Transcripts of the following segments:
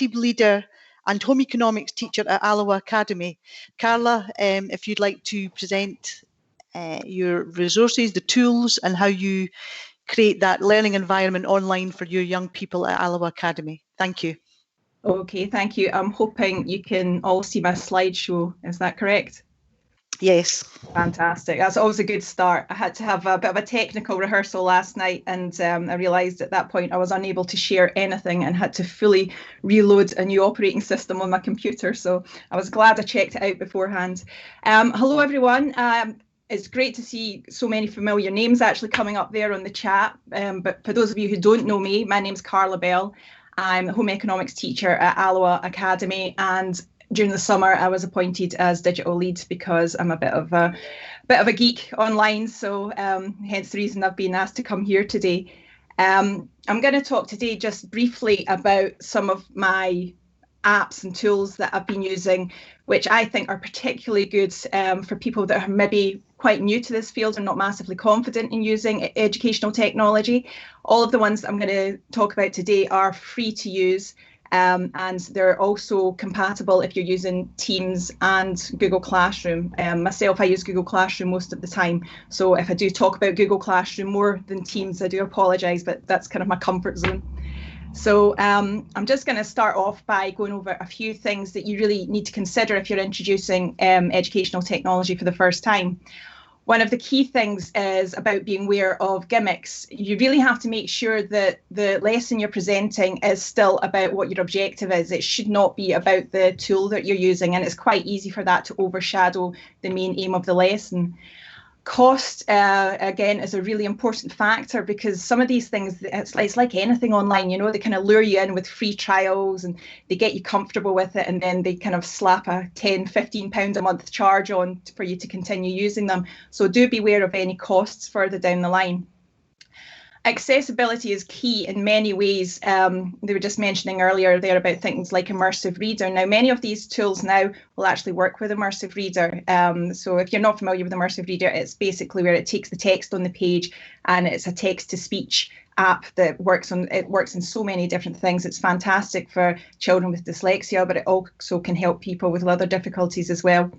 team leader and home economics teacher at Alloa Academy. Carla, if you'd like to present your resources, the tools, and how you create that learning environment online for your young people at Alloa Academy. Thank you. Okay, thank you. I'm hoping you can all see my slideshow. Is that correct? Yes. Fantastic. That's always a good start. I had to have a bit of a technical rehearsal last night, and I realised at that point I was unable to share anything and had to fully reload a new operating system on my computer. So I was glad I checked it out beforehand. Hello, everyone. It's great to see so many familiar names actually coming up there on the chat. But for those of you who don't know me, my name's Carla Bell. I'm a home economics teacher at Alloa Academy, and during the summer I was appointed as digital lead because I'm a bit of a geek online. So hence the reason I've been asked to come here today. I'm going to talk today just briefly about some of my apps and tools that I've been using, which I think are particularly good for people that are maybe quite new to this field and not massively confident in using educational technology. All of the ones that I'm going to talk about today are free to use, and they're also compatible if you're using Teams and Google Classroom. Myself, I use Google Classroom most of the time, so if I do talk about Google Classroom more than Teams, I do apologise, but that's kind of my comfort zone. So I'm just going to start off by going over a few things that you really need to consider if you're introducing educational technology for the first time. One of the key things is about being aware of gimmicks. You really have to make sure that the lesson you're presenting is still about what your objective is. It should not be about the tool that you're using, and it's quite easy for that to overshadow the main aim of the lesson. Cost, again, is a really important factor, because some of these things, it's like anything online, you know, they kind of lure you in with free trials and they get you comfortable with it, and then they kind of slap a £10–15 a month charge on for you to continue using them. So do beware of any costs further down the line. Accessibility is key in many ways. They were just mentioning earlier there about things like Immersive Reader. Now, many of these tools now will actually work with Immersive Reader. So if you're not familiar with Immersive Reader, it's basically where it takes the text on the page and it's a text-to-speech app that works in so many different things. It's fantastic for children with dyslexia, but it also can help people with other difficulties as well.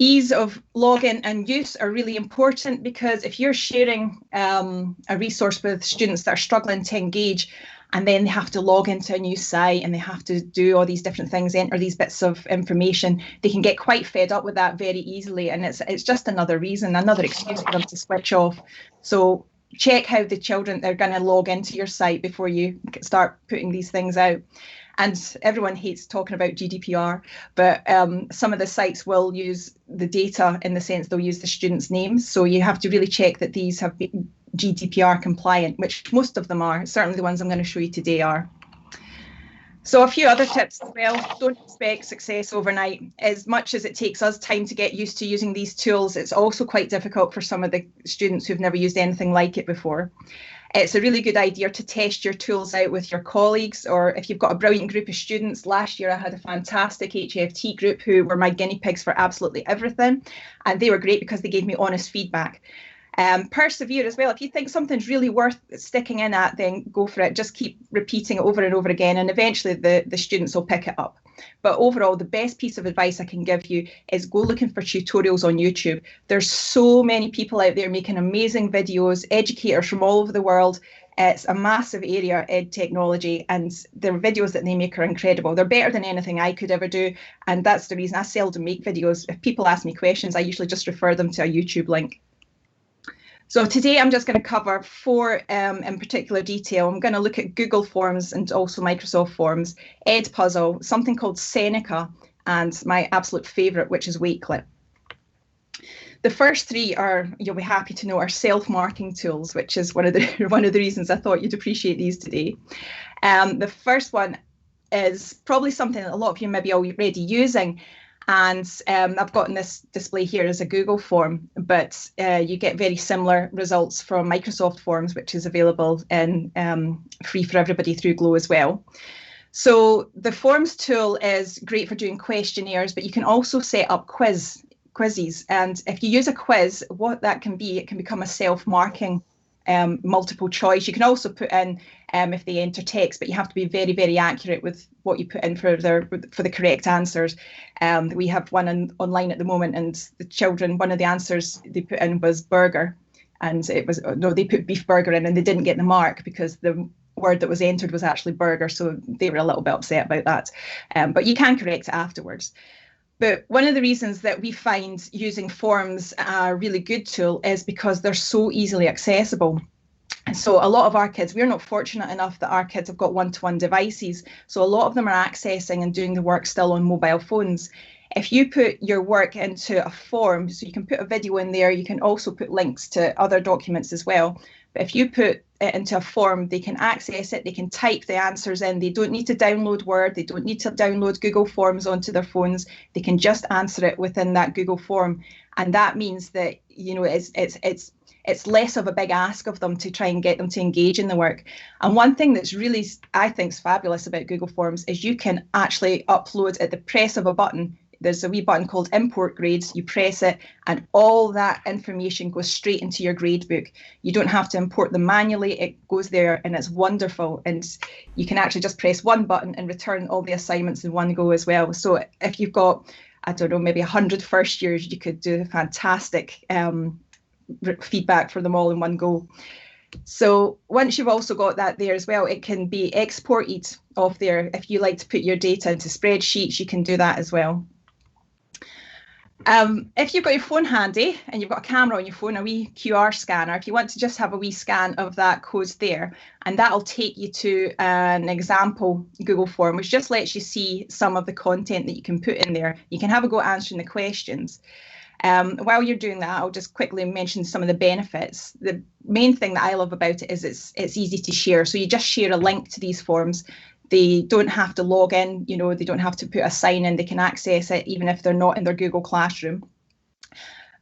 Ease of login and use are really important, because if you're sharing a resource with students that are struggling to engage, and then they have to log into a new site and they have to do all these different things, enter these bits of information, they can get quite fed up with that very easily, and it's just another reason, another excuse for them to switch off. So check how the children are going to log into your site before you start putting these things out. And everyone hates talking about GDPR, but some of the sites will use the data in the sense they'll use the students' names. So you have to really check that these have been GDPR compliant, which most of them are. Certainly the ones I'm going to show you today are. So a few other tips as well. Don't expect success overnight. As much as it takes us time to get used to using these tools, it's also quite difficult for some of the students who've never used anything like it before. It's a really good idea to test your tools out with your colleagues, or if you've got a brilliant group of students. Last year I had a fantastic HFT group who were my guinea pigs for absolutely everything, and they were great because they gave me honest feedback. Persevere as well. If you think something's really worth sticking in at, then go for it. Just keep repeating it over and over again, and eventually the students will pick it up. But overall, the best piece of advice I can give you is go looking for tutorials on YouTube. There's so many people out there making amazing videos, educators from all over the world. It's a massive area, ed technology, and the videos that they make are incredible. They're better than anything I could ever do, and that's the reason I seldom make videos. If people ask me questions, I usually just refer them to a YouTube link. So today I'm just going to cover four in particular detail. I'm going to look at Google Forms and also Microsoft Forms, Edpuzzle, something called Seneca, and my absolute favourite, which is Wakelet. The first three are, you'll be happy to know, are self-marking tools, which is one of the reasons I thought you'd appreciate these today. The first one is probably something that a lot of you may be already using. And I've got in this display here as a Google form, but you get very similar results from Microsoft Forms, which is available in free for everybody through Glow as well. So the Forms tool is great for doing questionnaires, but you can also set up quizzes. And if you use a quiz, what that can be, it can become a self-marking multiple choice. You can also put in if they enter text, but you have to be very, very accurate with what you put in for the correct answers. We have one online at the moment, and the children, one of the answers they put in was burger, and it was, no, they put beef burger in and they didn't get the mark because the word that was entered was actually burger, so they were a little bit upset about that. But you can correct it afterwards. But one of the reasons that we find using forms a really good tool is because they're so easily accessible. And so a lot of our kids, we're not fortunate enough that our kids have got one-to-one devices. So a lot of them are accessing and doing the work still on mobile phones. If you put your work into a form, so you can put a video in there, you can also put links to other documents as well. But if you put it into a form, they can access it, they can type the answers in, they don't need to download Word, they don't need to download Google Forms onto their phones, they can just answer it within that Google form. And that means that, you know, it's less of a big ask of them to try and get them to engage in the work. And one thing that's really, I think, is fabulous about Google Forms is you can actually upload at the press of a button. There's a wee button called import grades. You press it and all that information goes straight into your grade book. You don't have to import them manually. It goes there and it's wonderful. And you can actually just press one button and return all the assignments in one go as well. So if you've got, I don't know, maybe 100 first years, you could do fantastic feedback for them all in one go. So once you've also got that there as well, it can be exported off there. If you like to put your data into spreadsheets, you can do that as well. If you've got your phone handy and you've got a camera on your phone, a wee QR scanner, if you want to just have a wee scan of that code there, and that'll take you to an example Google form, which just lets you see some of the content that you can put in there. You can have a go at answering the questions. While you're doing that, I'll just quickly mention some of the benefits. The main thing that I love about it is it's easy to share. So you just share a link to these forms. They don't have to log in, you know, they don't have to put a sign in, they can access it even if they're not in their Google Classroom.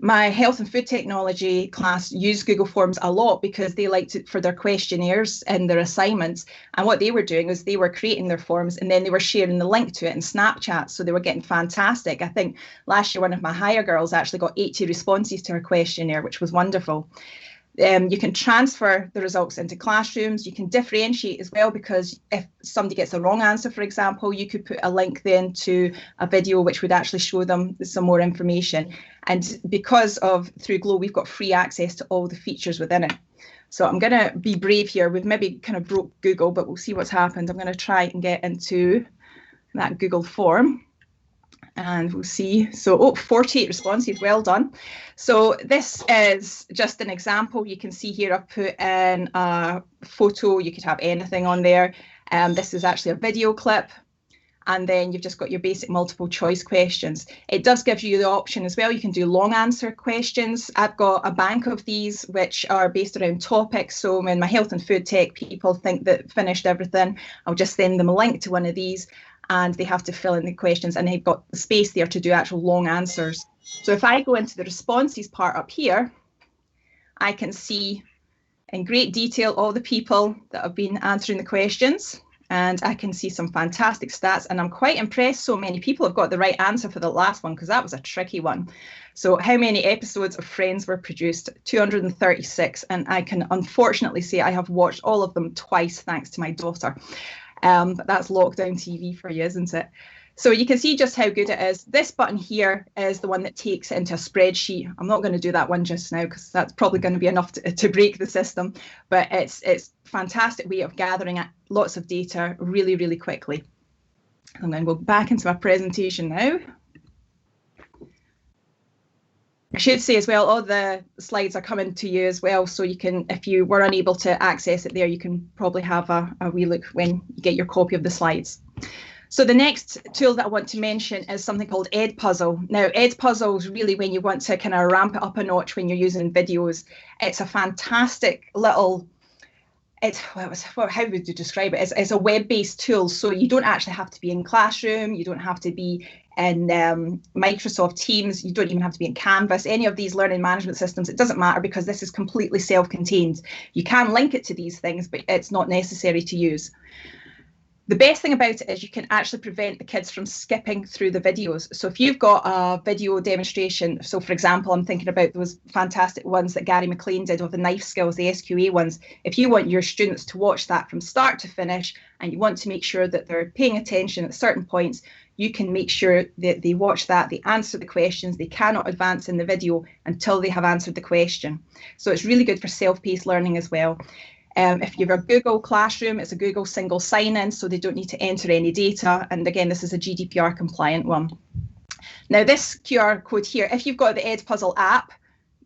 My health and food technology class use Google Forms a lot because they liked it for their questionnaires and their assignments. And what they were doing was they were creating their forms and then they were sharing the link to it in Snapchat. So they were getting fantastic. I think last year, one of my higher girls actually got 80 responses to her questionnaire, which was wonderful. You can transfer the results into classrooms. You can differentiate as well, because if somebody gets a wrong answer, for example, you could put a link then to a video which would actually show them some more information. And because of through Glow, we've got free access to all the features within it. So I'm going to be brave here. We've maybe kind of broke Google, but we'll see what's happened. I'm going to try and get into that Google form. And we'll see. So 48 responses, well done. So this is just an example. You can see here I've put in a photo. You could have anything on there. This is actually a video clip. And then you've just got your basic multiple choice questions. It does give you the option as well. You can do long answer questions. I've got a bank of these which are based around topics. So when my health and food tech people think that finished everything, I'll just send them a link to one of these, and they have to fill in the questions, and they've got the space there to do actual long answers. So if I go into the responses part up here, I can see in great detail all the people that have been answering the questions, and I can see some fantastic stats, and I'm quite impressed so many people have got the right answer for the last one, because that was a tricky one. So how many episodes of Friends were produced? 236, and I can unfortunately say I have watched all of them twice thanks to my daughter. But that's lockdown TV for you, isn't it? So you can see just how good it is. This button here is the one that takes it into a spreadsheet. I'm not going to do that one just now because that's probably going to be enough to break the system. But it's a fantastic way of gathering lots of data really, really quickly. I'm going to go back into my presentation now. I should say as well, all the slides are coming to you as well, so you can, if you were unable to access it there, you can probably have a wee look when you get your copy of the slides. So the next tool that I want to mention is something called Edpuzzle. Now, Edpuzzle is really when you want to kind of ramp it up a notch when you're using videos. It's a fantastic little, how would you describe it? It's a web-based tool, so you don't actually have to be in Classroom, you don't have to be in Microsoft Teams, you don't even have to be in Canvas, any of these learning management systems. It doesn't matter because this is completely self-contained. You can link it to these things, but it's not necessary to use. The best thing about it is you can actually prevent the kids from skipping through the videos. So if you've got a video demonstration, so for example, I'm thinking about those fantastic ones that Gary McLean did of the knife skills, the SQA ones. If you want your students to watch that from start to finish, and you want to make sure that they're paying attention at certain points, you can make sure that they watch that, they answer the questions, they cannot advance in the video until they have answered the question. So it's really good for self-paced learning as well. If you have a Google Classroom, it's a Google single sign-in, so they don't need to enter any data. And again, this is a GDPR compliant one. Now, this QR code here, if you've got the Edpuzzle app,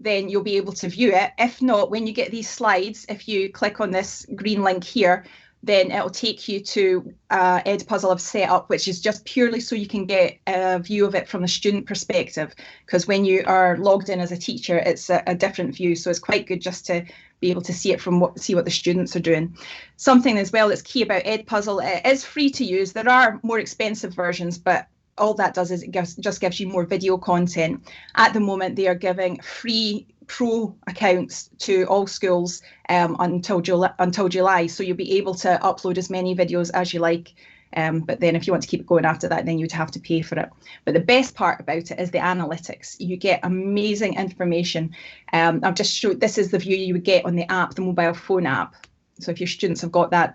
then you'll be able to view it. If not, when you get these slides, if you click on this green link here, then it'll take you to Edpuzzle I've set up, which is just purely so you can get a view of it from the student perspective. Because when you are logged in as a teacher, it's a different view. So it's quite good just to be able to see it from see what the students are doing. Something as well that's key about Edpuzzle, it is free to use. There are more expensive versions, but all that does is it just gives you more video content. At the moment, they are giving free pro accounts to all schools until July. So you'll be able to upload as many videos as you like. But then if you want to keep it going after that, then you'd have to pay for it. But the best part about it is the analytics. You get amazing information. I've just showed, this is the view you would get on the app, the mobile phone app. So if your students have got that,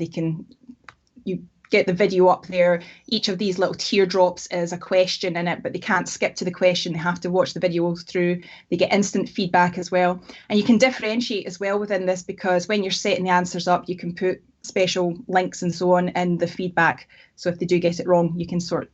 you get the video up there. Each of these little teardrops is a question in it, but they can't skip to the question. They have to watch the video through. They get instant feedback as well. And you can differentiate as well within this, because when you're setting the answers up, you can put special links and so on in the feedback. So if they do get it wrong, you can sort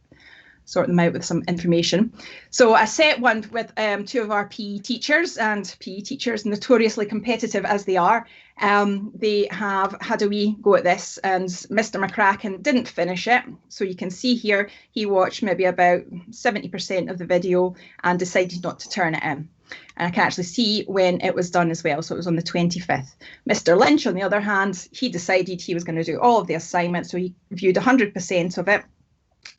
them out with some information. So I set one with two of our PE teachers, and PE teachers, notoriously competitive as they are, they have had a wee go at this, and Mr. McCracken didn't finish it. So you can see here, he watched maybe about 70% of the video and decided not to turn it in. And I can actually see when it was done as well. So it was on the 25th. Mr. Lynch, on the other hand, he decided he was going to do all of the assignments. So he viewed 100% of it,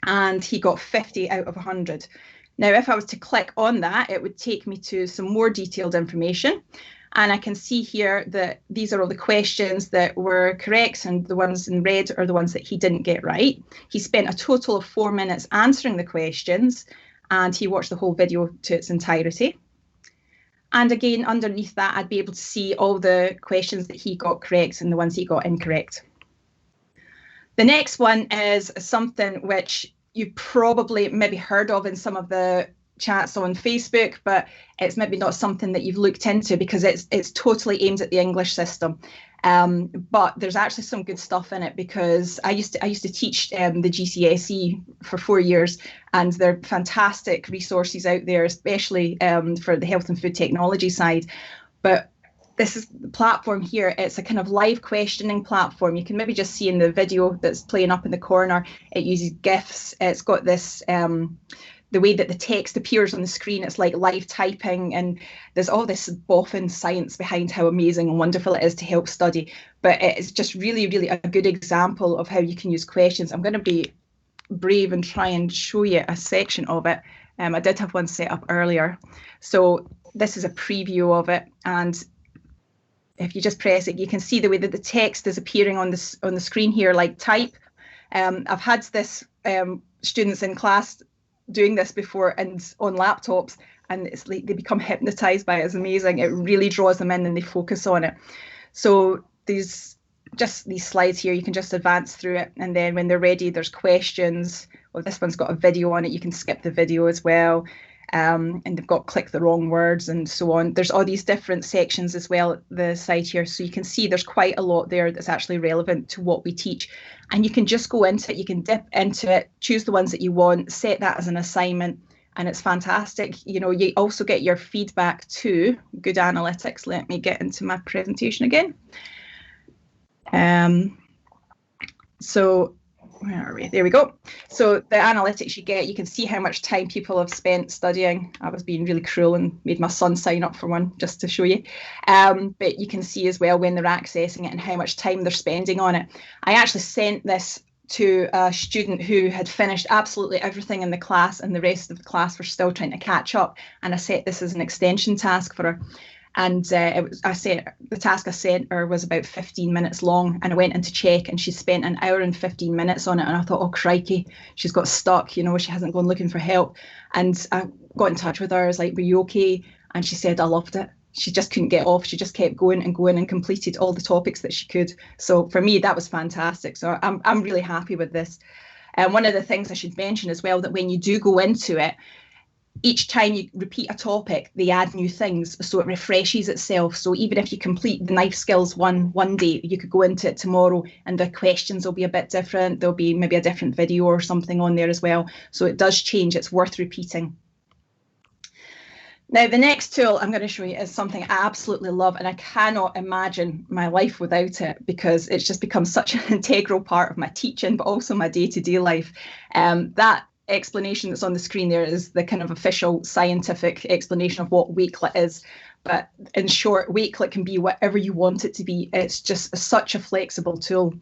and he got 50 out of 100. Now, if I was to click on that, it would take me to some more detailed information. And I can see here that these are all the questions that were correct, and the ones in red are the ones that he didn't get right. He spent a total of 4 minutes answering the questions, and he watched the whole video to its entirety. And again, underneath that, I'd be able to see all the questions that he got correct and the ones he got incorrect. The next one is something which you probably maybe heard of in some of the chats on Facebook, but it's maybe not something that you've looked into, because it's totally aimed at the English system. But there's actually some good stuff in it, because I used to teach the GCSE for 4 years, and there are fantastic resources out there, especially for the health and food technology side. But this is the platform here. It's a kind of live questioning platform. You can maybe just see in the video that's playing up in the corner, it uses GIFs. It's got this, the way that the text appears on the screen, it's like live typing, and there's all this boffin science behind how amazing and wonderful it is to help study. But it's just really, really a good example of how you can use questions. I'm going to be brave and try and show you a section of it. I did have one set up earlier. So this is a preview of it, and if you just press it, you can see the way that the text is appearing on the screen here, like type. I've had this students in class doing this before and on laptops, and it's like they become hypnotized by it. It's amazing. It really draws them in and they focus on it. So these slides here, you can just advance through it, and then when they're ready, there's questions. Well, this one's got a video on it. You can skip the video as well. And they've got click the wrong words and so on. There's all these different sections as well at the side here. So you can see there's quite a lot there that's actually relevant to what we teach. And you can just go into it, you can dip into it, choose the ones that you want, set that as an assignment, and it's fantastic. You know, you also get your feedback too. Good analytics. Let me get into my presentation again. So where are we? There we go. So the analytics you get, you can see how much time people have spent studying. I was being really cruel and made my son sign up for one just to show you. But you can see as well when they're accessing it and how much time they're spending on it. I actually sent this to a student who had finished absolutely everything in the class, and the rest of the class were still trying to catch up. And I set this as an extension task for her. And the task I sent her was about 15 minutes long, and I went in to check, and she spent an hour and 15 minutes on it. And I thought, oh crikey, she's got stuck, you know, she hasn't gone looking for help. And I got in touch with her. I was like, were you okay? And she said, I loved it. She just couldn't get off. She just kept going and going and completed all the topics that she could. So for me, that was fantastic. So I'm really happy with this. And one of the things I should mention as well, that when you do go into it, each time you repeat a topic, they add new things, so it refreshes itself. So even if you complete the knife skills one day, you could go into it tomorrow and the questions will be a bit different. There'll be maybe a different video or something on there as well. So it does change. It's worth repeating. Now, the next tool I'm going to show you is something I absolutely love, and I cannot imagine my life without it, because it's just become such an integral part of my teaching, but also my day-to-day life. That explanation that's on the screen there is the kind of official scientific explanation of what Wakelet is. But in short, Wakelet can be whatever you want it to be. It's just such a flexible tool.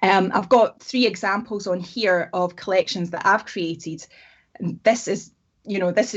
I've got 3 examples on here of collections that I've created. And this is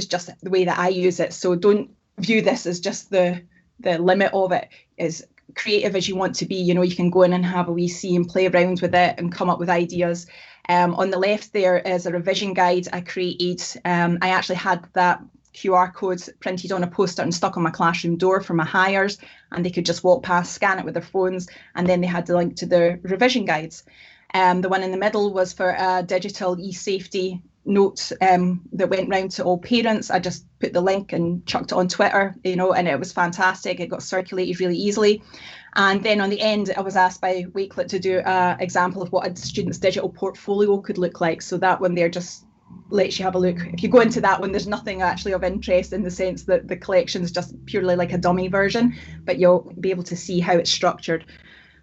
just the way that I use it. So don't view this as just the limit of it. As creative as you want to be, you know, you can go in and have a wee see and play around with it and come up with ideas. On the left there is a revision guide I created. I actually had that QR code printed on a poster and stuck on my classroom door for my hires, and they could just walk past, scan it with their phones, and then they had the link to the revision guides. The one in the middle was for a digital e-safety note that went round to all parents. I just put the link and chucked it on Twitter, you know, and it was fantastic. It got circulated really easily. And then on the end, I was asked by Wakelet to do an example of what a student's digital portfolio could look like. So that one there just lets you have a look. If you go into that one, there's nothing actually of interest, in the sense that the collection is just purely like a dummy version, but you'll be able to see how it's structured.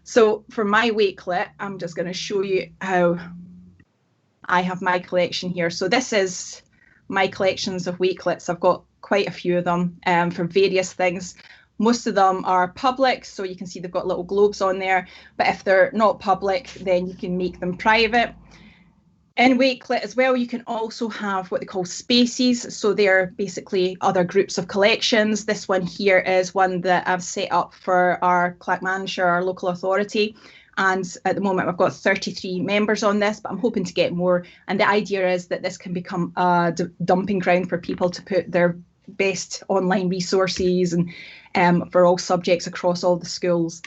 So for my Wakelet, I'm just going to show you how I have my collection here. So this is my collections of Wakelets. I've got quite a few of them for various things. Most of them are public, so you can see they've got little globes on there. But if they're not public, then you can make them private. In Wakelet as well, you can also have what they call spaces. So they're basically other groups of collections. This one here is one that I've set up for our Clackmannanshire, our local authority. And at the moment, I've got 33 members on this, but I'm hoping to get more. And the idea is that this can become a dumping ground for people to put their best online resources and for all subjects across all the schools.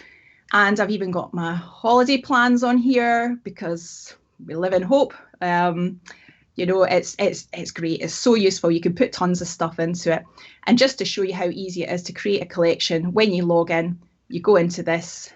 And I've even got my holiday plans on here, because we live in hope. You know, it's great. It's so useful. You can put tons of stuff into it. And just to show you how easy it is to create a collection, when you log in, you go into this,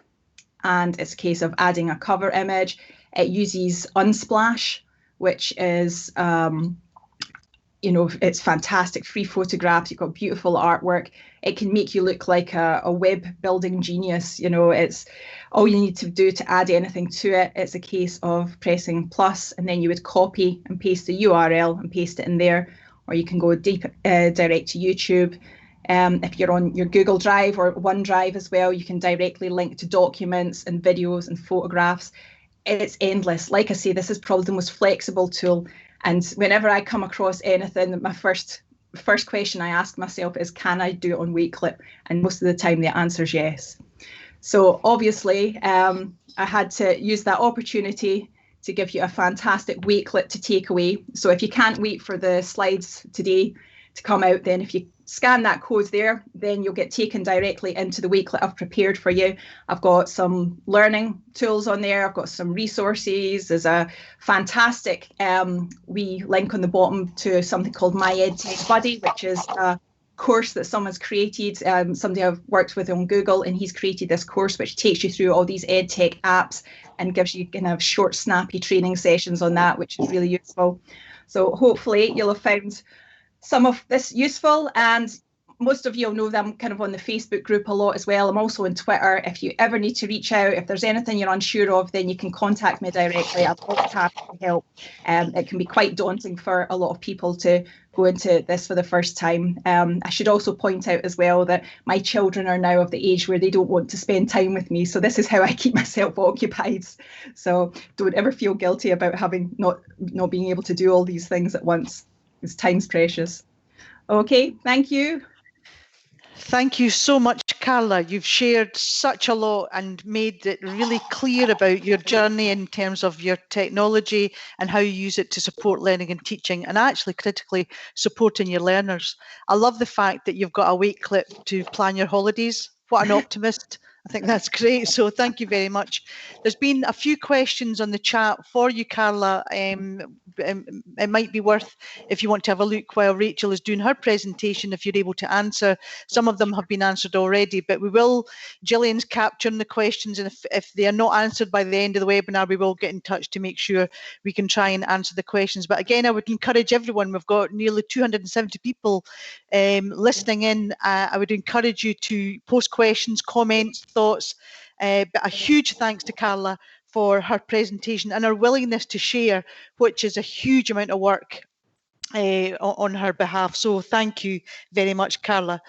and it's a case of adding a cover image. It uses Unsplash, which is, you know, it's fantastic. Free photographs. You've got beautiful artwork. It can make you look like a web building genius. You know, it's all you need to do to add anything to it. It's a case of pressing plus, and then you would copy and paste the URL and paste it in there, or you can go direct to YouTube. If you're on your Google Drive or OneDrive as well, you can directly link to documents and videos and photographs. It's endless. Like I say, this is probably the most flexible tool. And whenever I come across anything, my first question I ask myself is, can I do it on Wakelet? And most of the time the answer is yes. So obviously, I had to use that opportunity to give you a fantastic Wakelet to take away. So if you can't wait for the slides today to come out, then if you scan that code there, then you'll get taken directly into the Wakelet I've prepared for you. I've got some learning tools on there. I've got some resources. There's a fantastic wee link on the bottom to something called My EdTech Buddy, which is a course that someone's created, somebody I've worked with on Google, and he's created this course which takes you through all these EdTech apps and gives you kind of short, snappy training sessions on that, which is really useful. So hopefully you'll have found some of this useful, and most of you will know that I'm kind of on the Facebook group a lot as well. I'm also on Twitter. If you ever need to reach out, if there's anything you're unsure of, then you can contact me directly. I'm always happy to help. It can be quite daunting for a lot of people to go into this for the first time. I should also point out as well that my children are now of the age where they don't want to spend time with me. So this is how I keep myself occupied. So don't ever feel guilty about having not being able to do all these things at once. Time's precious. Okay, thank you. Thank you so much, Carla. You've shared such a lot and made it really clear about your journey in terms of your technology and how you use it to support learning and teaching, and actually critically supporting your learners. I love the fact that you've got a weight clip to plan your holidays. What an optimist. I think that's great. So thank you very much. There's been a few questions on the chat for you, Carla. It might be worth, if you want to have a look while Rachel is doing her presentation, if you're able to answer. Some of them have been answered already, but we will, Gillian's capturing the questions, and if they are not answered by the end of the webinar, we will get in touch to make sure we can try and answer the questions. But again, I would encourage everyone, we've got nearly 270 people listening in. I would encourage you to post questions, comments, thoughts, but a huge thanks to Carla for her presentation and her willingness to share, which is a huge amount of work on her behalf. So thank you very much, Carla.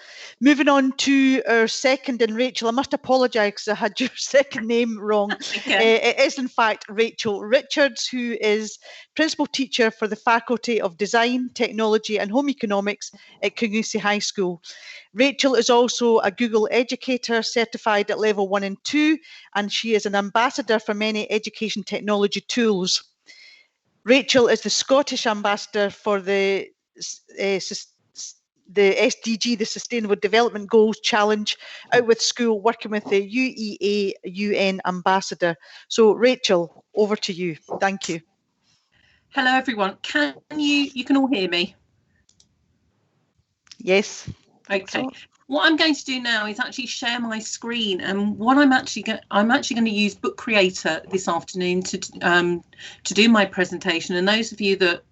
Moving on to our second, and Rachel, I must apologise because I had your second name wrong. It is in fact Rachel Richards, who is Principal Teacher for the Faculty of Design, Technology and Home Economics at Kingussie High School. Rachel is also a Google Educator, certified at level 1 and 2, and she is an ambassador for many education technology tools. Rachel is the Scottish ambassador for the SDG, the Sustainable Development Goals Challenge, Out with School, working with the UEA UN ambassador. So Rachel, over to you. Thank you. Hello everyone. Can you can all hear me? Yes. Okay. What I'm going to do now is actually share my screen, and what I'm actually going to use Book Creator this afternoon to do my presentation. And those of you that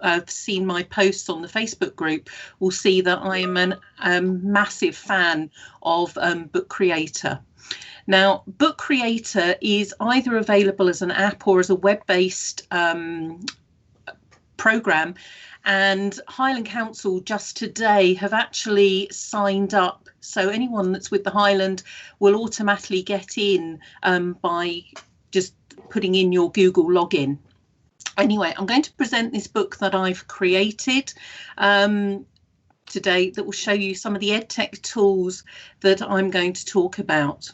have seen my posts on the Facebook group will see that I am a massive fan of Book Creator. Now, Book Creator is either available as an app or as a web-based program. And Highland Council just today have actually signed up. So anyone that's with the Highland will automatically get in by just putting in your Google login. Anyway, I'm going to present this book that I've created today that will show you some of the EdTech tools that I'm going to talk about.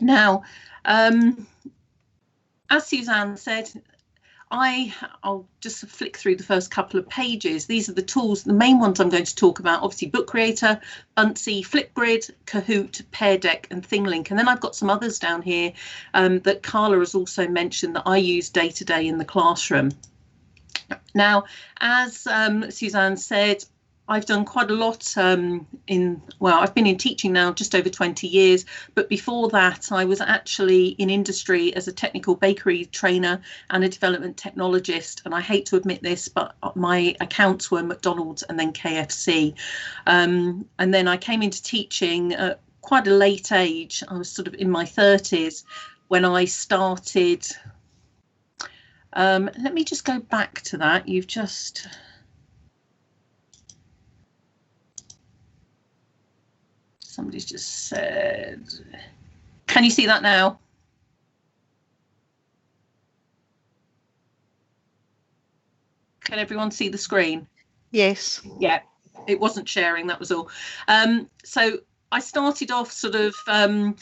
Now, as Suzanne said, I'll just flick through the first couple of pages. These are the tools, the main ones I'm going to talk about, obviously Book Creator, Buncee, Flipgrid, Kahoot, Pear Deck and ThingLink. And then I've got some others down here that Carla has also mentioned that I use day to day in the classroom. Now, as Suzanne said, I've done quite a lot I've been in teaching now just over 20 years, but before that I was actually in industry as a technical bakery trainer and a development technologist. And I hate to admit this, but my accounts were McDonald's and then KFC. And then I came into teaching at quite a late age. I was sort of in my 30s when I started. Let me just go back to that. You've just... Somebody's just said, can you see that now? Can everyone see the screen? Yes. Yeah, it wasn't sharing, that was all. So I started off sort of I'd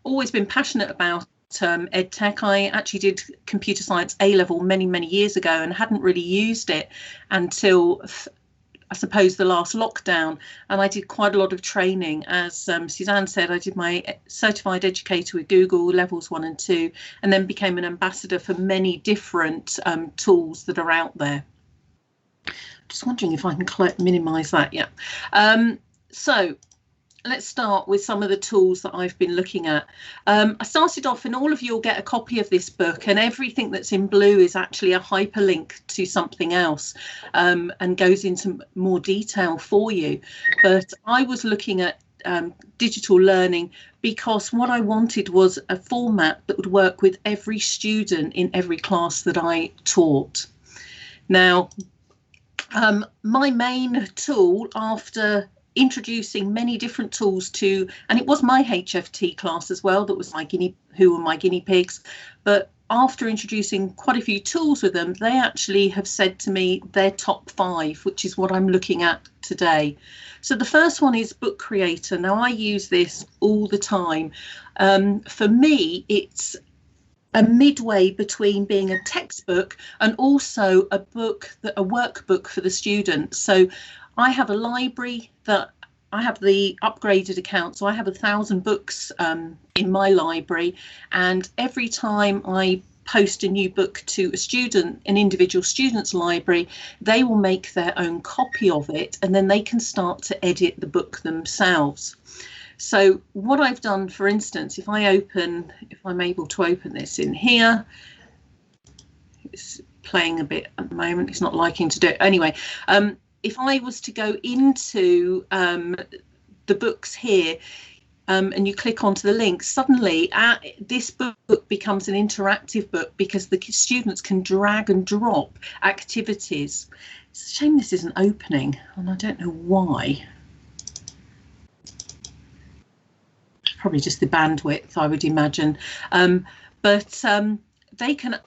always been passionate about EdTech. I actually did computer science A-level many years ago and hadn't really used it until I suppose the last lockdown, and I did quite a lot of training. As Suzanne said, I did my certified educator with Google levels 1 and 2, and then became an ambassador for many different tools that are out there. Just wondering if I can minimize that. Yeah. So let's start with some of the tools that I've been looking at. I started off, and all of you will get a copy of this book, and everything that's in blue is actually a hyperlink to something else and goes into more detail for you. But I was looking at digital learning because what I wanted was a format that would work with every student in every class that I taught. Now, my main tool, after introducing many different tools to, and it was my HFT class as well that was who were my guinea pigs, but after introducing quite a few tools with them, they actually have said to me their top 5, which is what I'm looking at today. So the first one is Book Creator. Now, I use this all the time. For me, it's a midway between being a textbook and also a workbook for the students. So I have a library that I have the upgraded account, so I have 1,000 books in my library, and every time I post a new book to a student, an individual student's library, they will make their own copy of it, and then they can start to edit the book themselves. So what I've done, for instance, if I'm able to open this in here, it's playing a bit at the moment, it's not liking to do it. Anyway, if I was to go into the books here and you click onto the link, suddenly this book becomes an interactive book because the students can drag and drop activities. It's a shame this isn't opening, and I don't know why. It's probably just the bandwidth, I would imagine. But they can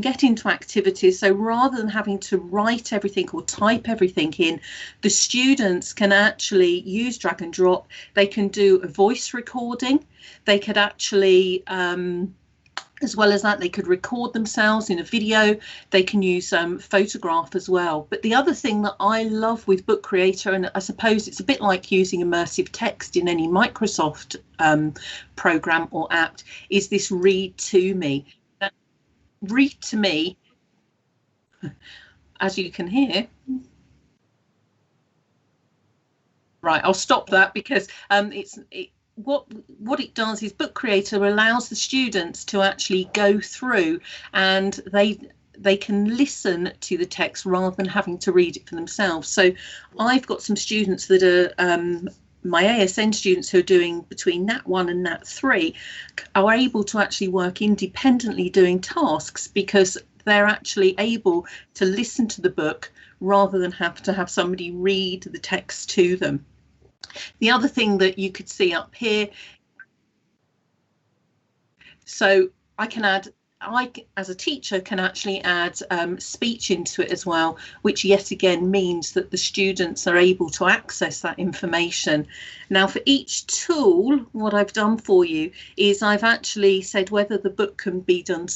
get into activities. So rather than having to write everything or type everything in, the students can actually use drag and drop. They can do a voice recording. They could actually, as well as that, they could record themselves in a video. They can use photograph as well. But the other thing that I love with Book Creator, and I suppose it's a bit like using immersive text in any Microsoft program or app, is this read to me. Now, read to me, as you can hear. Right, I'll stop that because what it does is Book Creator allows the students to actually go through, and they can listen to the text rather than having to read it for themselves. So I've got some students that are my ASN students who are doing between Nat 1 and Nat 3 are able to actually work independently doing tasks because they're actually able to listen to the book rather than have to have somebody read the text to them. The other thing that you could see up here, so I, as a teacher, can actually add speech into it as well, which yet again means that the students are able to access that information. Now, for each tool, what I've done for you is I've actually said whether the book can be done,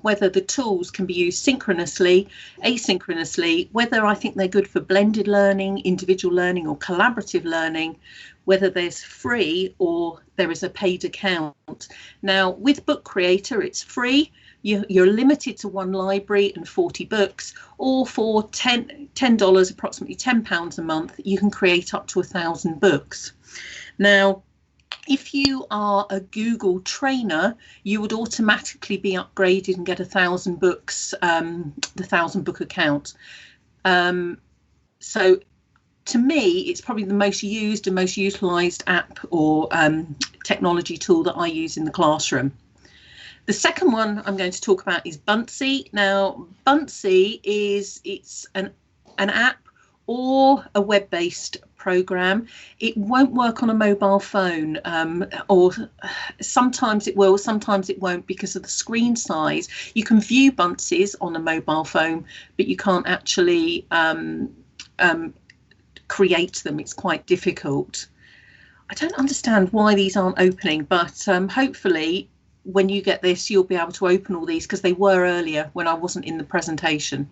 whether the tools can be used synchronously, asynchronously, whether I think they're good for blended learning, individual learning or collaborative learning, whether there's free or there is a paid account. Now, with Book Creator, it's free. You're limited to 1 library and 40 books, or for $10, approximately £10 a month, you can create up to 1,000 books. Now, if you are a Google trainer, you would automatically be upgraded and get 1,000 books, the 1,000 book account. So to me, it's probably the most used and most utilised app or technology tool that I use in the classroom. The second one I'm going to talk about is Buncee. Now, Buncee it's an app or a web-based program. It won't work on a mobile phone, or sometimes it will, sometimes it won't because of the screen size. You can view Buncees on a mobile phone, but you can't actually create them. It's quite difficult. I don't understand why these aren't opening, but hopefully when you get this, you'll be able to open all these because they were earlier when I wasn't in the presentation.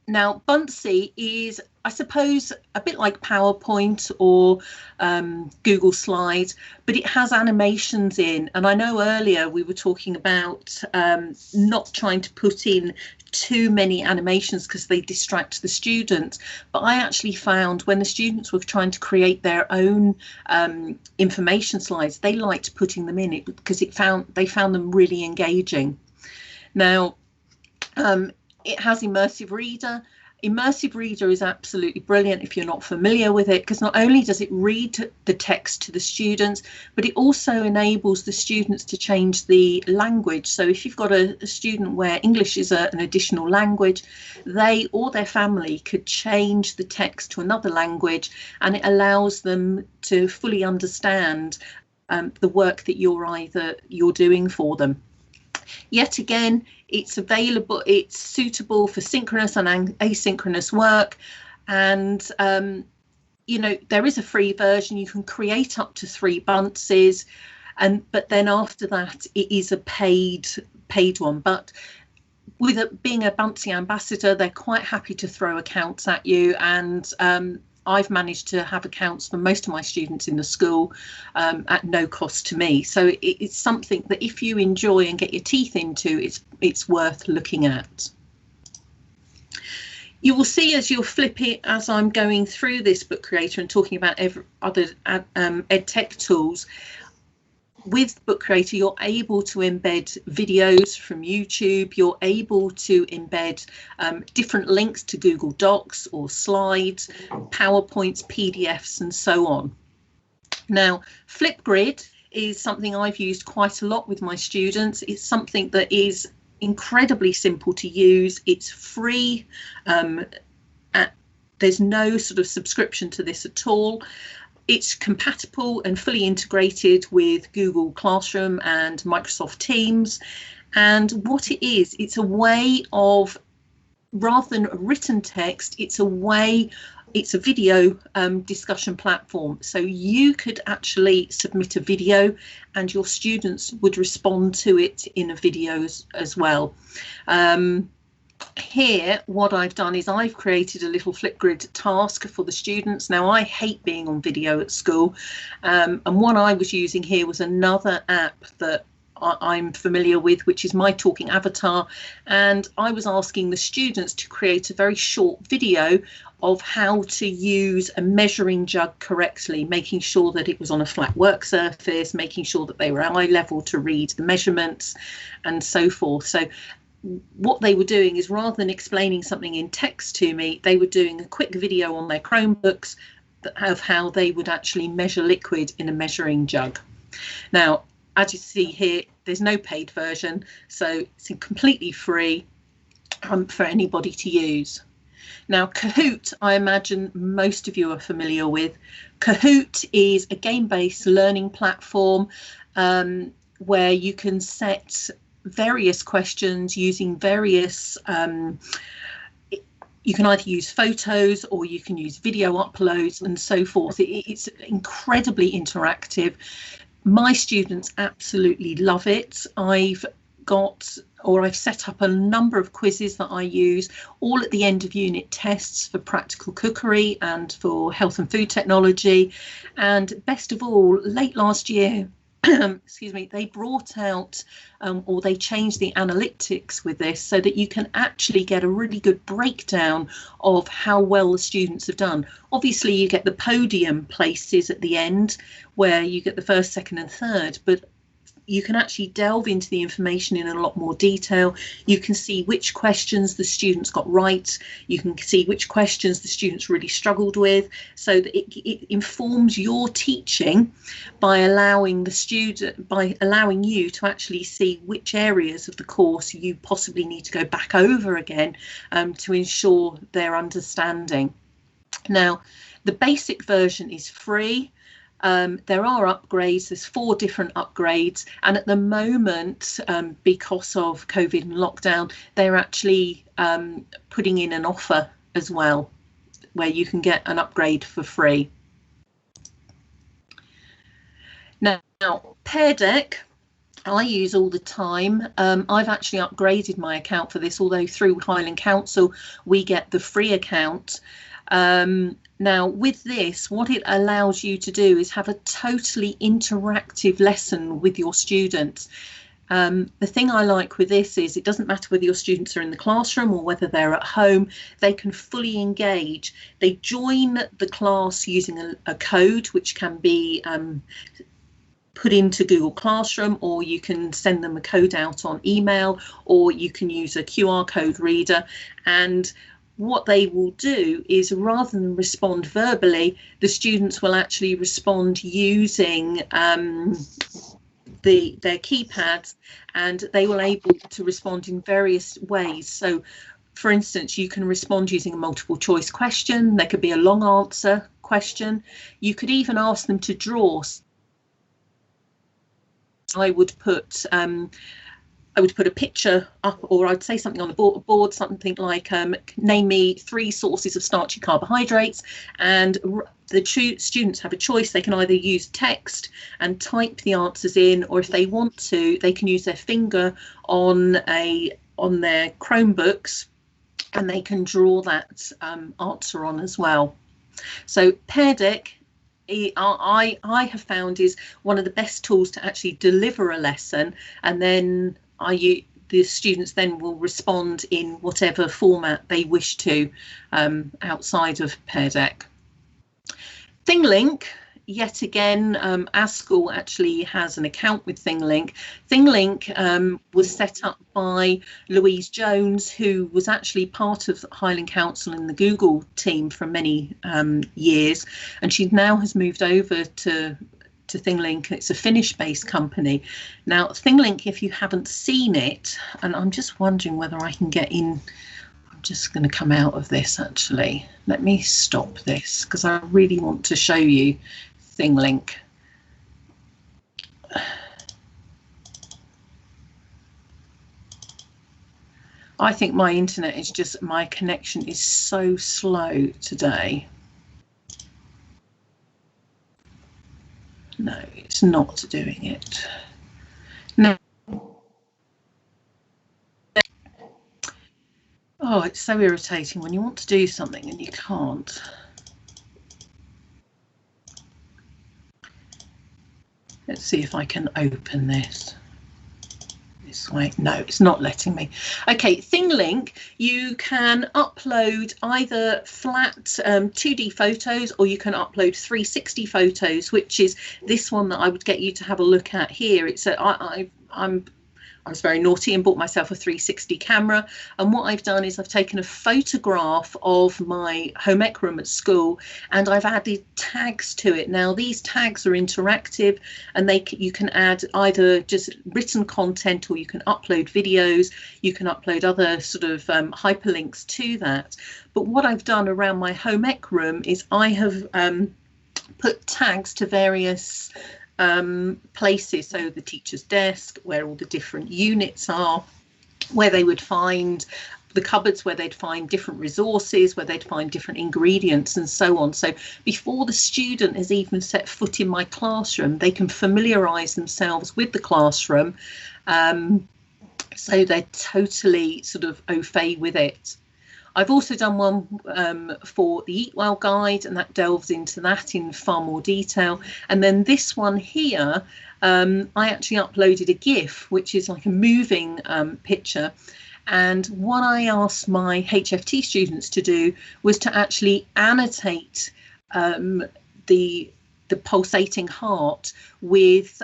Now, Buncee is, I suppose, a bit like PowerPoint or Google Slides, but it has animations in. And I know earlier we were talking about not trying to put in too many animations because they distract the students. But I actually found when the students were trying to create their own information slides, they liked putting them in it because they found them really engaging. Now, it has Immersive Reader. Immersive Reader is absolutely brilliant if you're not familiar with it, because not only does it read the text to the students, but it also enables the students to change the language. So if you've got a student where English is an additional language, they or their family could change the text to another language, and it allows them to fully understand the work that you're doing for them. Yet again, it's available, it's suitable for synchronous and asynchronous work, and you know, there is a free version. You can create up to 3 bunces, but then after that it is a paid one. But with being a Buntsy ambassador, they're quite happy to throw accounts at you, and I've managed to have accounts for most of my students in the school at no cost to me. So it's something that if you enjoy and get your teeth into, it's worth looking at. You will see as you'll flip it, as I'm going through this book creator and talking about other EdTech tools, with Book Creator, you're able to embed videos from YouTube. You're able to embed different links to Google Docs or slides, PowerPoints, PDFs, and so on. Now, Flipgrid is something I've used quite a lot with my students. It's something that is incredibly simple to use. It's free. There's no sort of subscription to this at all. It's compatible and fully integrated with Google Classroom and Microsoft Teams. And what it is, it's a way of, rather than written text, it's a video discussion platform. So you could actually submit a video and your students would respond to it in a video as well. Here, what I've done is I've created a little Flipgrid task for the students. Now, I hate being on video at school, and what I was using here was another app that I'm familiar with, which is My Talking Avatar, and I was asking the students to create a very short video of how to use a measuring jug correctly, making sure that it was on a flat work surface, making sure that they were eye level to read the measurements, and so forth. So what they were doing is, rather than explaining something in text to me, they were doing a quick video on their Chromebooks of how they would actually measure liquid in a measuring jug. Now, as you see here, there's no paid version, so it's completely free for anybody to use. Now, Kahoot, I imagine most of you are familiar with. Kahoot is a game-based learning platform where you can set various questions using various you can either use photos or you can use video uploads and so forth. It's incredibly interactive. My students absolutely love it. I've set up a number of quizzes that I use, all at the end of unit tests for practical cookery and for health and food technology. And best of all, late last year, excuse me, they brought out or they changed the analytics with this so that you can actually get a really good breakdown of how well the students have done. Obviously, you get the podium places at the end where you get the first, second and third, but you can actually delve into the information in a lot more detail. You can see which questions the students got right. You can see which questions the students really struggled with, so that it informs your teaching by allowing you to actually see which areas of the course you possibly need to go back over again to ensure their understanding. Now, the basic version is free. There are upgrades. There's 4 different upgrades, and at the moment, because of COVID and lockdown, they're actually putting in an offer as well, where you can get an upgrade for free. Now, Pear Deck, I use all the time. I've actually upgraded my account for this, although through Highland Council we get the free account. Now, with this, what it allows you to do is have a totally interactive lesson with your students. The thing I like with this is it doesn't matter whether your students are in the classroom or whether they're at home, they can fully engage. They join the class using a code which can be put into Google Classroom, or you can send them a code out on email, or you can use a QR code reader. And what they will do is, rather than respond verbally, the students will actually respond using their keypads, and they will able to respond in various ways. So, for instance, you can respond using a multiple choice question. There could be a long answer question. You could even ask them to draw. I would put a picture up, or I'd say something on the board, something like, name me 3 sources of starchy carbohydrates, and the students have a choice. They can either use text and type the answers in, or if they want to, they can use their finger on their Chromebooks, and they can draw that answer on as well. So Pear Deck, I have found, is one of the best tools to actually deliver a lesson, and then the students then will respond in whatever format they wish to outside of Pear Deck. ThingLink, yet again, ASCL actually has an account with ThingLink. ThingLink was set up by Louise Jones, who was actually part of Highland Council and the Google team for many years, and she now has moved over to ThingLink. It's a Finnish-based company. Now, ThingLink, if you haven't seen it, and I'm just wondering whether I can get in, I'm just going to come out of this actually. Let me stop this because I really want to show you ThingLink. I think my internet is just, my connection is so slow today. No, it's not doing it. No. Oh, it's so irritating when you want to do something and you can't. Let's see if I can open this. This way. No, it's not letting me. Okay, ThingLink, you can upload either flat 2D photos, or you can upload 360 photos, which is this one that I would get you to have a look at here. It's I was very naughty and bought myself a 360 camera, and what I've done is I've taken a photograph of my home ec room at school, and I've added tags to it. Now these tags are interactive, and you can add either just written content, or you can upload videos, you can upload other sort of hyperlinks to that. But what I've done around my home ec room is I have put tags to various places, so the teacher's desk, where all the different units are, where they would find the cupboards, where they'd find different resources, where they'd find different ingredients and so on. So before the student has even set foot in my classroom, they can familiarise themselves with the classroom, so they're totally sort of au fait with it. I've also done one for the Eat Well guide, and that delves into that in far more detail. And then this one here, I actually uploaded a GIF, which is like a moving picture. And what I asked my HFT students to do was to actually annotate the pulsating heart with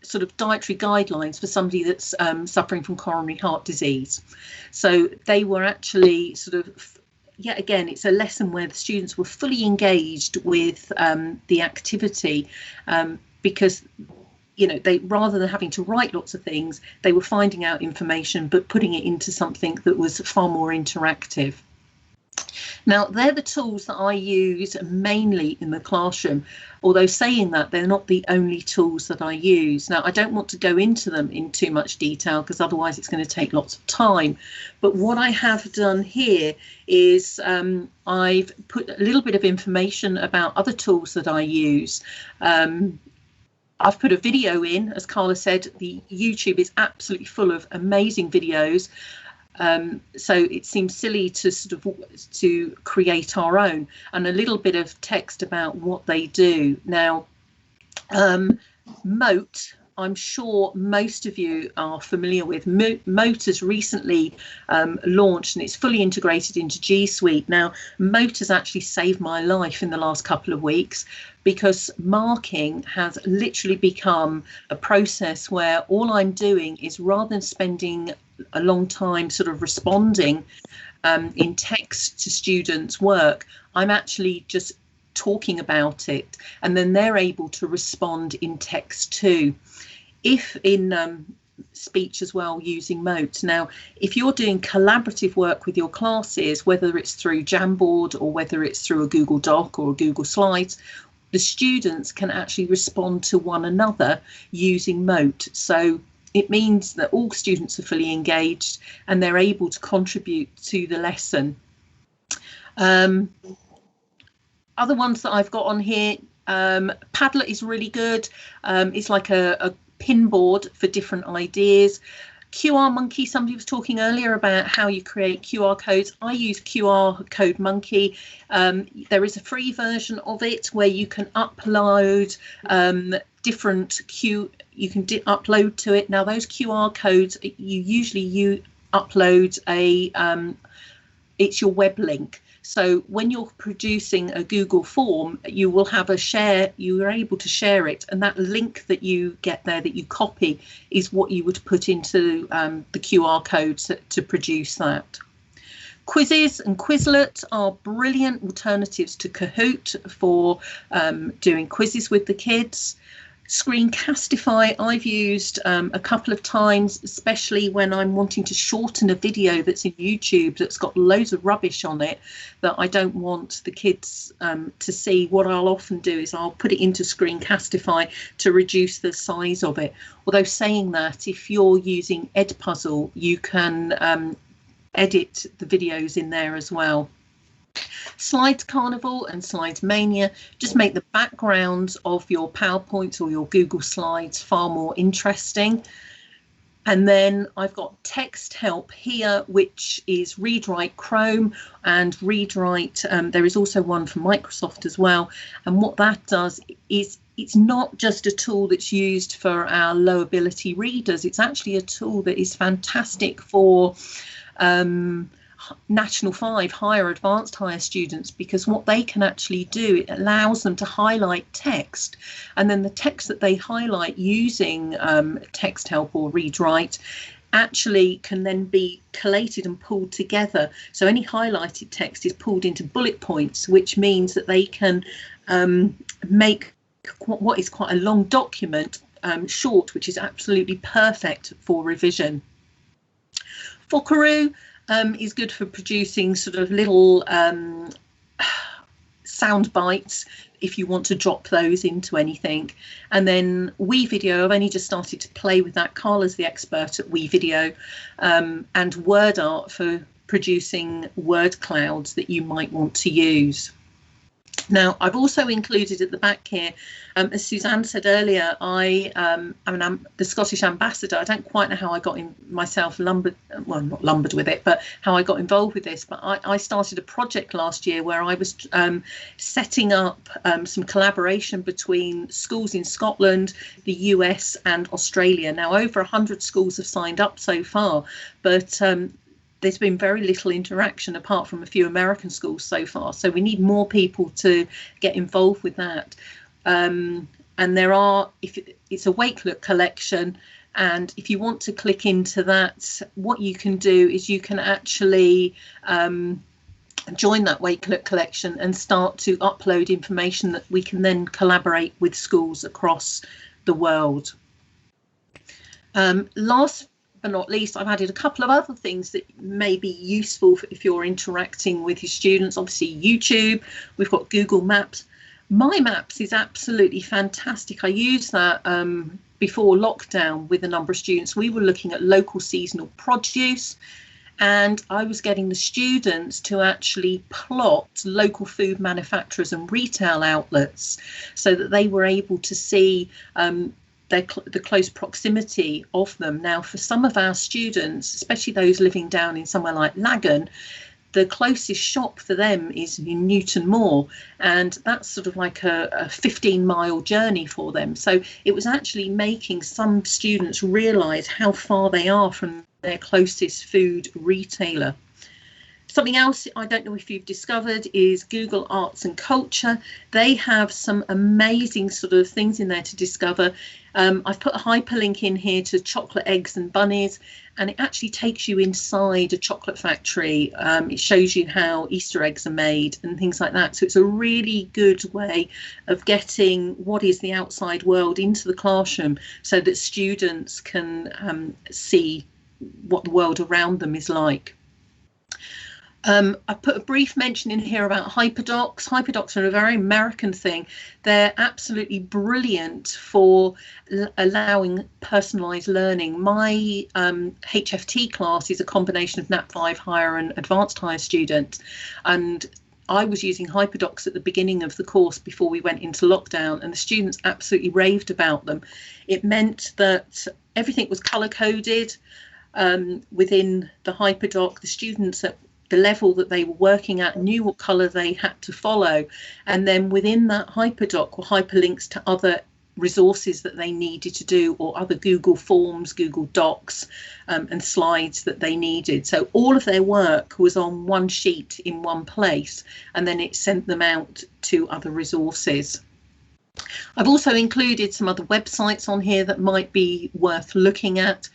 sort of dietary guidelines for somebody that's suffering from coronary heart disease. So they were actually sort of, yet again, it's a lesson where the students were fully engaged with the activity, because, you know, they, rather than having to write lots of things, they were finding out information but putting it into something that was far more interactive. Now, they're the tools that I use mainly in the classroom, although saying that, they're not the only tools that I use. Now, I don't want to go into them in too much detail because otherwise it's going to take lots of time. But what I have done here is I've put a little bit of information about other tools that I use. I've put a video in, as Carla said, the YouTube is absolutely full of amazing videos. So it seems silly to sort of to create our own, and a little bit of text about what they do. Now, Moat, I'm sure most of you are familiar with. Moat has recently launched, and it's fully integrated into G Suite. Now, Moat has actually saved my life in the last couple of weeks, because marking has literally become a process where all I'm doing is, rather than spending a long time sort of responding in text to students' work, I'm actually just talking about it, and then they're able to respond in text too. If in speech as well, using Moat. Now, if you're doing collaborative work with your classes, whether it's through Jamboard or whether it's through a Google Doc or a Google Slides, the students can actually respond to one another using Moat. So it means that all students are fully engaged and they're able to contribute to the lesson. Other ones that I've got on here, Padlet is really good. It's like a pin board for different ideas. QR Monkey, somebody was talking earlier about how you create QR codes. I use QR Code Monkey. There is a free version of it where you can upload different upload to it. Now those QR codes, you upload it's your web link. So when you're producing a Google form, you will have you are able to share it, and that link that you get there that you copy is what you would put into the QR codes to produce that. Quizzes and Quizlet are brilliant alternatives to Kahoot for doing quizzes with the kids. Screencastify I've used a couple of times, especially when I'm wanting to shorten a video that's in YouTube that's got loads of rubbish on it that I don't want the kids to see. What I'll often do is I'll put it into Screencastify to reduce the size of it. Although saying that, if you're using Edpuzzle, you can edit the videos in there as well. Slides Carnival and Slides Mania just make the backgrounds of your PowerPoints or your Google Slides far more interesting. And then I've got Text Help here, which is Read Write Chrome and Read Write. There is also one for Microsoft as well. And what that does is it's not just a tool that's used for our low ability readers. It's actually a tool that is fantastic for National 5 higher students, because what they can actually do, it allows them to highlight text, and then the text that they highlight using Text Help or Read Write actually can then be collated and pulled together. So any highlighted text is pulled into bullet points, which means that they can make what is quite a long document short, which is absolutely perfect for revision. Fockaroo is good for producing sort of little sound bites if you want to drop those into anything. And then WeVideo, I've only just started to play with that. Carla's the expert at WeVideo, and WordArt for producing word clouds that you might want to use. Now, I've also included at the back here, as Suzanne said earlier, I'm the Scottish ambassador. I don't quite know how I got myself not lumbered with it, but how I got involved with this. But I started a project last year where I was setting up some collaboration between schools in Scotland, the US and Australia. Now, over 100 schools have signed up so far, but there's been very little interaction apart from a few American schools so far. So we need more people to get involved with that. And there are, it's a Wakelet collection, and if you want to click into that, what you can do is you can actually join that Wakelet collection and start to upload information that we can then collaborate with schools across the world. Last but not least, I've added a couple of other things that may be useful if you're interacting with your students. Obviously YouTube, we've got Google Maps. My Maps is absolutely fantastic. I used that before lockdown with a number of students. We were looking at local seasonal produce, and I was getting the students to actually plot local food manufacturers and retail outlets so that they were able to see the close proximity of them. Now, for some of our students, especially those living down in somewhere like Lagan, the closest shop for them is in Newton Moor, and that's sort of like a 15-mile journey for them. So it was actually making some students realise how far they are from their closest food retailer. Something else I don't know if you've discovered is Google Arts and Culture. They have some amazing sort of things in there to discover. I've put a hyperlink in here to Chocolate Eggs and Bunnies, and it actually takes you inside a chocolate factory. It shows you how Easter eggs are made and things like that. So it's a really good way of getting what is the outside world into the classroom so that students can see what the world around them is like. I put a brief mention in here about hyperdocs. Hyperdocs are a very American thing. They're absolutely brilliant for allowing personalised learning. My HFT class is a combination of Nat 5 higher and advanced higher students, and I was using hyperdocs at the beginning of the course before we went into lockdown, and the students absolutely raved about them. It meant that everything was colour coded within the hyperdoc. The students at the level that they were working at knew what colour they had to follow, and then within that hyperdoc were hyperlinks to other resources that they needed to do, or other Google Forms, Google Docs, and slides that they needed. So all of their work was on one sheet in one place, and then it sent them out to other resources. I've also included some other websites on here that might be worth looking at.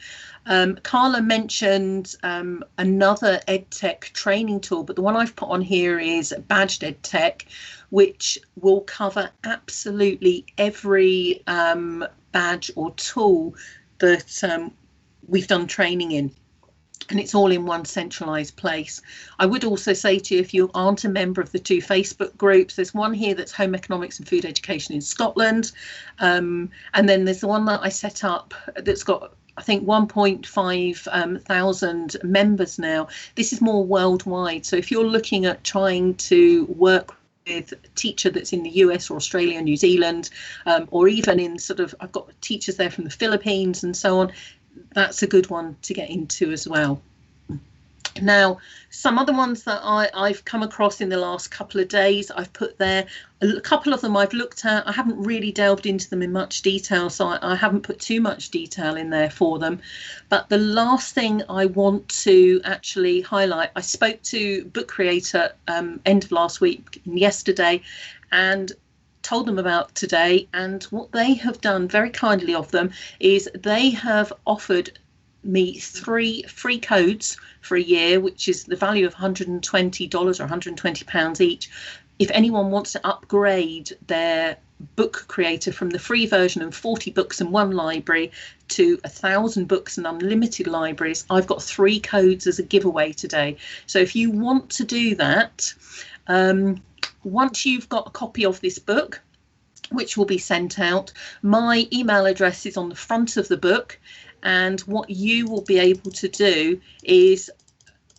Carla mentioned another EdTech training tool, but the one I've put on here is Badged EdTech, which will cover absolutely every badge or tool that we've done training in. And it's all in one centralised place. I would also say to you, if you aren't a member of the two Facebook groups, there's one here that's Home Economics and Food Education in Scotland. And then there's the one that I set up that's got, I think, 1.5 thousand members now. This is more worldwide. So if you're looking at trying to work with a teacher that's in the US or Australia, New Zealand, or even in sort of, I've got teachers there from the Philippines and so on, that's a good one to get into as well. Now, some other ones that I've come across in the last couple of days, I've put there. A couple of them I've looked at. I haven't really delved into them in much detail, so I haven't put too much detail in there for them. But the last thing I want to actually highlight, I spoke to Book Creator end of last week and yesterday, and told them about today, and what they have done very kindly of them is they have offered me 3 free codes for a year, which is the value of $120 or £120 each, if anyone wants to upgrade their Book Creator from the free version of 40 books and 1 library to 1,000 books and unlimited libraries. I've got 3 codes as a giveaway today. So if you want to do that, once you've got a copy of this book, which will be sent out, my email address is on the front of the book, and what you will be able to do is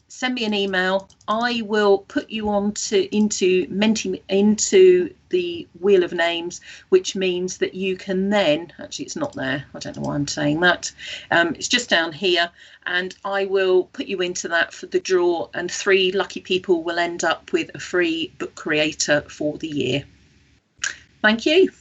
send me an email. I will put you on into the wheel of names, which means that you can then, actually it's not there, I don't know why I'm saying that, it's just down here, and I will put you into that for the draw, and 3 lucky people will end up with a free Book Creator for the year. Thank you.